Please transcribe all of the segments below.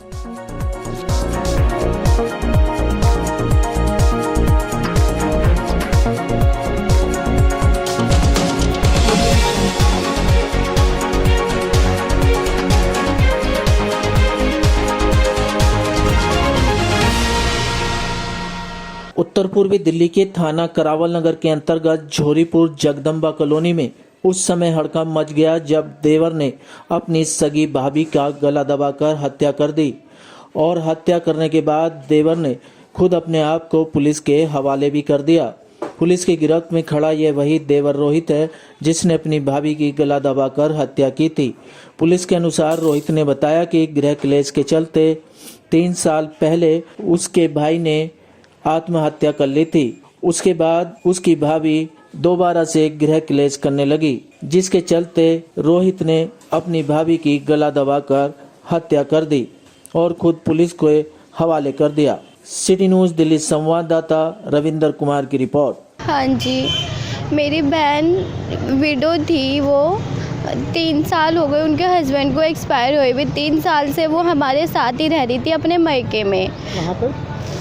उत्तर पूर्वी दिल्ली के थाना करावल नगर के अंतर्गत झोरीपुर जगदम्बा कॉलोनी में उस समय हड़कंप मच गया जब देवर ने अपनी सगी भाभी का गला दबाकर हत्या कर दी और हत्या करने के बाद देवर ने खुद अपने आप को पुलिस के हवाले भी कर दिया। पुलिस की गिरफ्त में खड़ा यह वही देवर रोहित है जिसने अपनी भाभी की गला दबाकर हत्या की थी। पुलिस के अनुसार रोहित ने बताया कि गृह क्लेश के चलते 3 साल पहले उसके भाई ने आत्महत्या कर ली थी। उसके बाद उसकी भाभी दोबारा से गृह क्लेश करने लगी, जिसके चलते रोहित ने अपनी भाभी की गला दबाकर हत्या कर दी और खुद पुलिस को हवाले कर दिया। सिटी न्यूज़ दिल्ली संवाददाता रविंदर कुमार की रिपोर्ट। हाँ जी, मेरी बहन विडो थी। वो 3 साल हो गए उनके हस्बैंड को एक्सपायर हुए हुए। 3 साल से वो हमारे साथ ही रह रही थी अपने मायके में। कहाँ पर?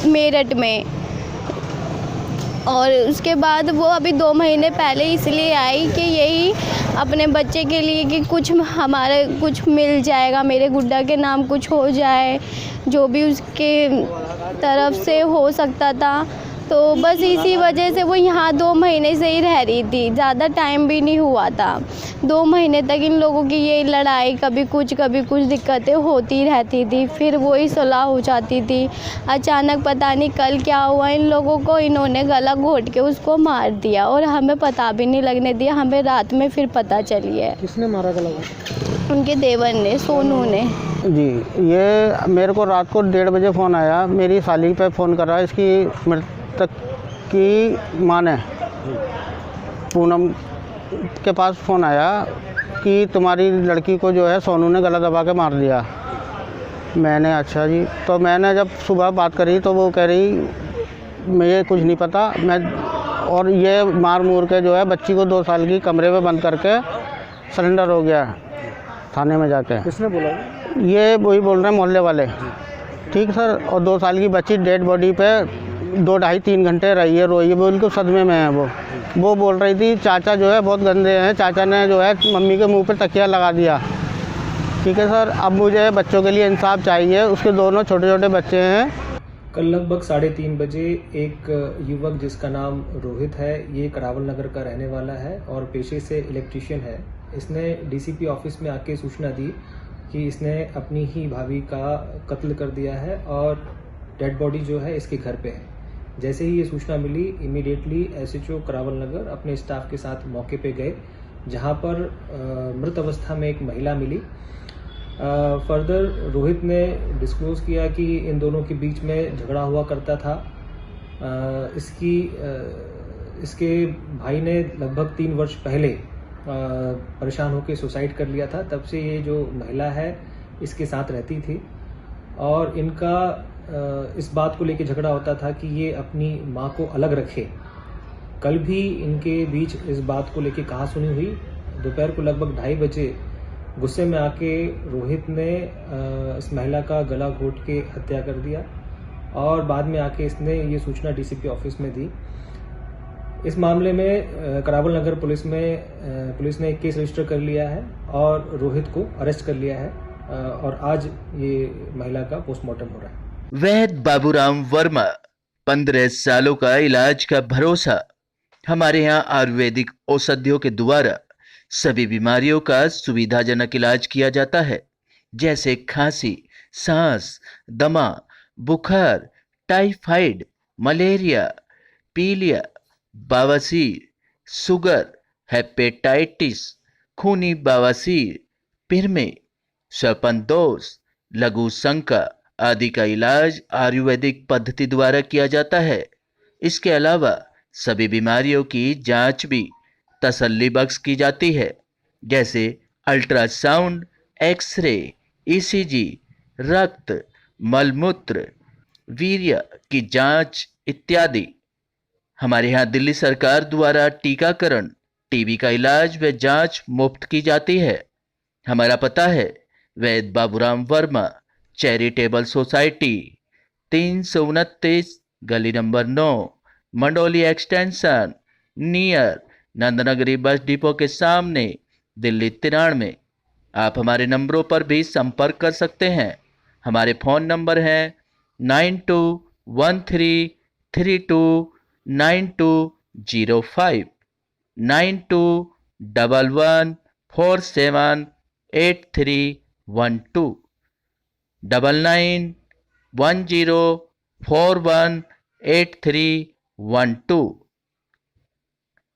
मेरठ में। और उसके बाद वो अभी 2 महीने पहले इसलिए आई कि यही अपने बच्चे के लिए कि कुछ हमारे कुछ मिल जाएगा, मेरे गुड्डा के नाम कुछ हो जाए, जो भी उसके तरफ से हो सकता था। तो बस इसी वजह से वो यहाँ 2 महीने से ही रह रही थी, ज़्यादा टाइम भी नहीं हुआ था। 2 महीने तक इन लोगों की ये लड़ाई कभी कुछ दिक्कतें होती रहती थी, फिर वही सुलह हो जाती थी। अचानक पता नहीं कल क्या हुआ, इन लोगों को इन्होंने गला घोट के उसको मार दिया और हमें पता भी नहीं लगने दिया। हमें रात में फिर पता चली है। किसने मारा गला? उनके देवर ने, सोनू ने। जी, ये मेरे को रात को 1:30 बजे फ़ोन आया। मेरी साली पे फ़ोन करा, इसकी मृतक की माँ ने, पूनम के पास फ़ोन आया कि तुम्हारी लड़की को जो है सोनू ने गला दबा के मार दिया। मैंने अच्छा जी, तो मैंने जब सुबह बात करी तो वो कह रही मुझे कुछ नहीं पता, मैं और ये मार मूर के जो है बच्ची को 2 साल की कमरे में बंद करके सरेंडर हो गया थाने में जाके। किसने बोला? ये वही बोल रहे हैं मोहल्ले वाले। ठीक सर। और 2 साल की बच्ची डेड बॉडी पे 2 ढाई 3 घंटे रही है, रोई है, बिल्कुल सदमे में है। वो बोल रही थी चाचा जो है बहुत गंदे हैं, चाचा ने जो है मम्मी के मुंह पे तकिया लगा दिया। ठीक है सर, अब मुझे बच्चों के लिए इंसाफ चाहिए। उसके दोनों छोटे छोटे बच्चे हैं। कल लगभग 3:30 बजे एक युवक जिसका नाम रोहित है, ये करावल नगर का रहने वाला है और पेशे से इलेक्ट्रीशियन है, इसने डीसीपी ऑफिस में आके सूचना दी कि इसने अपनी ही भाभी का कत्ल कर दिया है और डेड बॉडी जो है इसके घर पे है। जैसे ही ये सूचना मिली, इमीडिएटली एसएचओ करावल नगर अपने स्टाफ के साथ मौके पे गए, जहां पर मृत अवस्था में एक महिला मिली। फर्दर रोहित ने डिस्क्लोज किया कि इन दोनों के बीच में झगड़ा हुआ करता था। इसके भाई ने लगभग 3 वर्ष पहले परेशान होकर सुसाइड कर लिया था। तब से ये जो महिला है इसके साथ रहती थी और इनका इस बात को लेकर झगड़ा होता था कि ये अपनी माँ को अलग रखे। कल भी इनके बीच इस बात को लेकर कहासुनी हुई। दोपहर को लगभग 2:30 बजे गुस्से में आके रोहित ने इस महिला का गला घोट के हत्या कर दिया और बाद में आके इसने ये सूचना डीसीपी ऑफिस में दी। इस मामले में करावल नगर पुलिस ने एक केस रजिस्टर कर लिया है और रोहित को अरेस्ट कर लिया है और आज ये महिला का पोस्टमार्टम हो रहा है। वैद्य बाबूराम वर्मा, 15 सालों का इलाज का भरोसा। हमारे यहाँ आयुर्वेदिक औषधियों के द्वारा सभी बीमारियों का सुविधाजनक इलाज किया जाता है, जैसे खांसी, सांस, दमा, बुखार, टाइफाइड, मलेरिया, पीलिया, बवासीर, शुगर, हेपेटाइटिस, खूनी बवासीर, पिरमे, श्वापनदोष, लघु शंका आदि का इलाज आयुर्वेदिक पद्धति द्वारा किया जाता है। इसके अलावा सभी बीमारियों की जांच भी तसल्ली बख्श की जाती है, जैसे अल्ट्रासाउंड, एक्सरे, ईसीजी, रक्त, मलमूत्र, वीर्य की जांच इत्यादि। हमारे यहाँ दिल्ली सरकार द्वारा टीकाकरण, टीबी का इलाज व जांच मुफ्त की जाती है। हमारा पता है वैद्य बाबूराम वर्मा, चैरिटेबल सोसाइटी 329 गली number 9 Mandoli extension near Nand Nagri bus depot के सामने दिल्ली 93। आप हमारे नंबरों पर भी संपर्क कर सकते हैं। हमारे फ़ोन नंबर हैं 9213329205 9211478312 9910418312।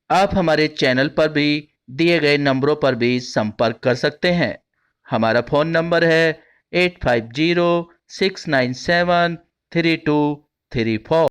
आप हमारे चैनल पर भी दिए गए नंबरों पर भी संपर्क कर सकते हैं। हमारा फ़ोन नंबर है 8506973234।